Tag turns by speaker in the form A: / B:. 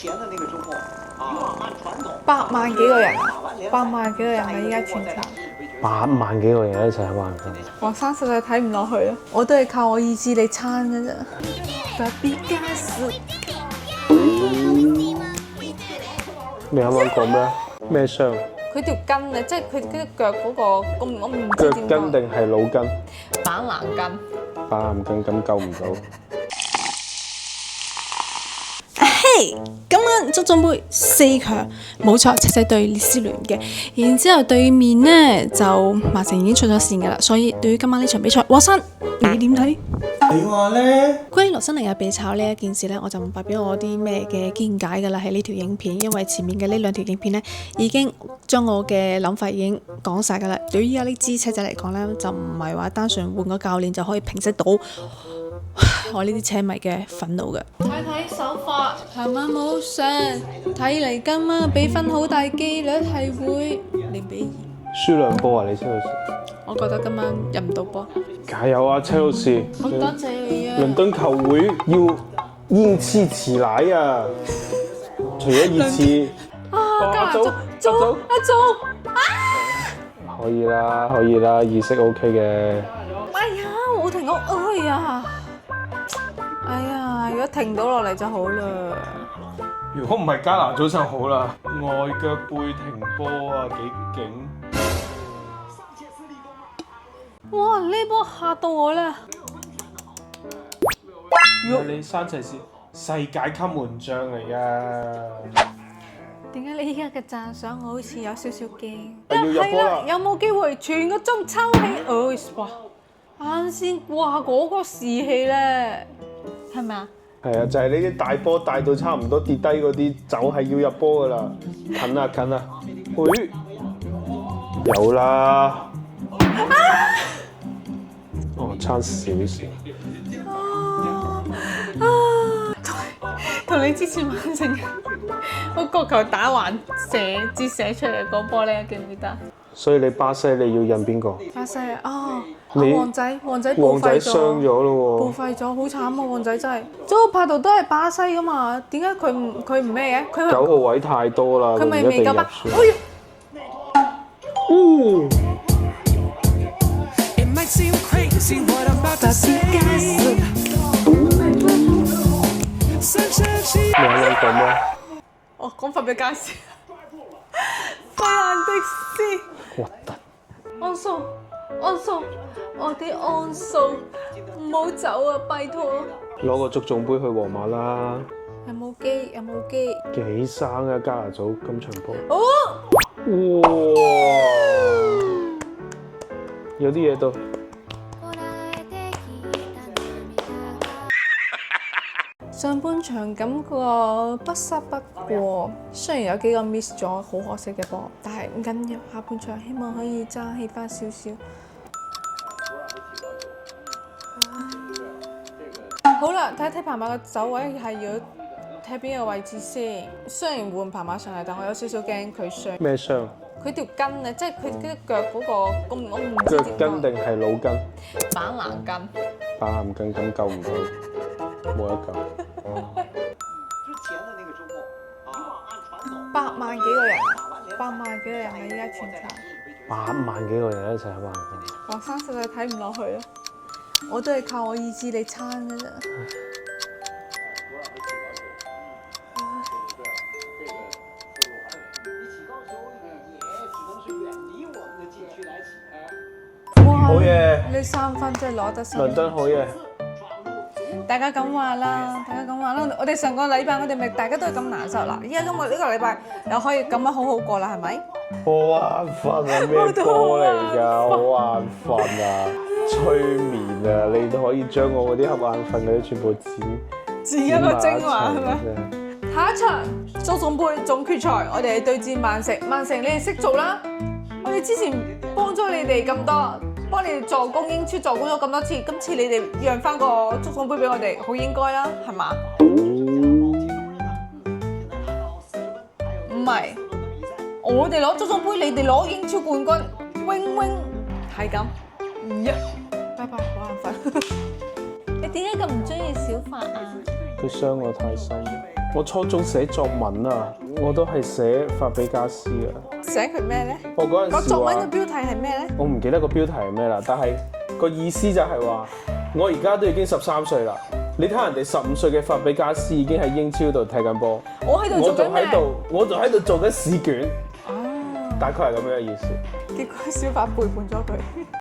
A: 8萬幾個人，8萬幾個人啊！依家全場
B: 8萬幾個人一齊喺玩緊。
A: 黃生實在睇唔落去啦，我都係靠我意志力撐嘅啫。
B: 你啱啱講咩？咩傷？
A: 佢條筋啊，即係佢隻腳嗰個，我唔知
B: 腳
A: 點
B: 筋定係腦筋？
A: 板藍筋。
B: 板藍筋咁救唔到。
C: 嘿，今晚足總杯4強，冇錯，赤仔對列斯聯嘅。然之後對面呢，就曼城已經出咗線㗎啦，所以對於今晚呢場比賽，華生你點睇？
B: 你話咧？
C: 關於羅辛尼亞被炒呢一件事呢，我就唔發表我啲咩嘅見解㗎啦，喺呢條影片，因為前面嘅呢2條影片呢，已經將我嘅諗法已經講晒㗎啦。對於依家呢支車仔嚟講呢，就唔係話單純換個教練就可以平息到我呢啲車迷嘅憤怒嘅。
A: 睇睇手法，琴晚冇上，睇嚟今晚比分好大機率係會0-2。
B: 輸2波啊！你車路士，
A: 我覺得今晚入唔到波。
B: 加油啊！車路士，
A: 好多謝你啊！
B: 倫敦球會要英氣起來啊！除咗熱刺，
A: 加拿大
B: 可以啦，可以啦，意識 OK 嘅。
A: 哎呀，冇停到，哎呀，哎呀，如果停到落嚟就好啦。
B: 如果唔係加拿祖就好啦，外腳背停波啊，幾勁！
A: 哇！呢波嚇到我啦！
B: 你山齊是世界級門將嚟㗎。
A: 點解你依家嘅讚賞我好似有少少驚？
B: 要入波啦！
A: 有冇機會全個鐘抽起？哇！啱先，哇嗰個士氣咧，係咪啊？
B: 係啊，就係呢啲大波大到差唔多跌低嗰啲，就係要入波㗎啦！近啊近啊！有啦！哦，差少少。
A: 同你之前曼城個角球打橫折射出嚟嗰波咧，記唔記得？
B: 所以你巴西你要印邊個？
A: 巴西啊！哦，
B: 你
A: 旺仔
B: 旺仔
A: 報廢
B: 傷咗咯
A: 報廢咗，好慘啊！旺仔真係，周柏度都係巴西噶嘛？點解佢唔咩嘅？
B: 喎。9號位太多啦，
A: 佢咪
B: 唔一定入
A: 未夠班。
B: 選。哦！你啱啱講咩？
A: 哦，講法比加斯，費蘭迪斯。
B: 核突！
A: 安素，我啲安素，唔好走啊！拜託。
B: 攞個足總杯去皇馬啦！
A: 有冇機？
B: 幾生啊加拿祖今場波！
A: 哦！
B: 哇！有啲嘢到。
A: 上半場感覺不失不過，雖然有幾個 miss 咗，好可惜嘅波，但係唔緊要，下半場希望可以爭氣翻少少。好啦，睇睇彭馬嘅走位係要睇邊個位置先。雖然換彭馬上嚟，但我有少少驚佢傷。
B: 咩傷？
A: 佢條筋啊，即係佢隻腳嗰個，我唔知
B: 腳
A: 點
B: 筋定係腦筋？
A: 板藍筋。
B: 板藍筋咁救唔到，冇得救。
A: 8萬幾個人，8萬幾個人啊！依家全場
B: 8萬幾個人一齊喺玩緊。
A: 黃生實在睇唔落去啦，我都係靠我意志力撐嘅啫。哇！
B: 好嘢！
A: 呢3分真係攞得心。
B: 倫敦好嘢！
A: 大家咁話啦，我哋上個禮拜我哋咪大家都係咁難受啦，依家今日呢個禮拜又可以咁樣好過啦，係咪？
B: 好眼瞓啊！咩波嚟㗎？好眼瞓啊！催眠啊！你都可以將我嗰啲瞌眼瞓嗰啲全部剪
A: 一個精華係咪？
B: 咪？
A: 下一場足總杯總決賽，我哋係對戰曼城。曼城你哋識做啦，我哋之前幫咗你哋咁多，幫你哋助攻英超助攻咗咁多次，今次你哋讓翻個足總杯俾我哋，好應該啦，係嘛？唔係，我哋攞足總杯，你哋攞英超冠軍，wing wing，係咁。拜拜，好眼瞓。你點解咁唔中意小法啊？
B: 佢傷我太深。我初中寫作文啊，我都係寫法比加斯啊。
A: 寫佢咩咧？
B: 我嗰陣時
A: 個作文
B: 話
A: 嘅標題係咩咧？
B: 我唔記得個標題係咩啦，但係個意思就係話，我而家都已經13歲啦。你睇人哋15歲嘅法比加斯已經喺英超度踢緊波，
A: 我喺度
B: 我
A: 做緊咩？
B: 我就喺度做緊試卷，
A: 啊！
B: 大概係咁樣嘅意思。
A: 結果小法背叛咗佢。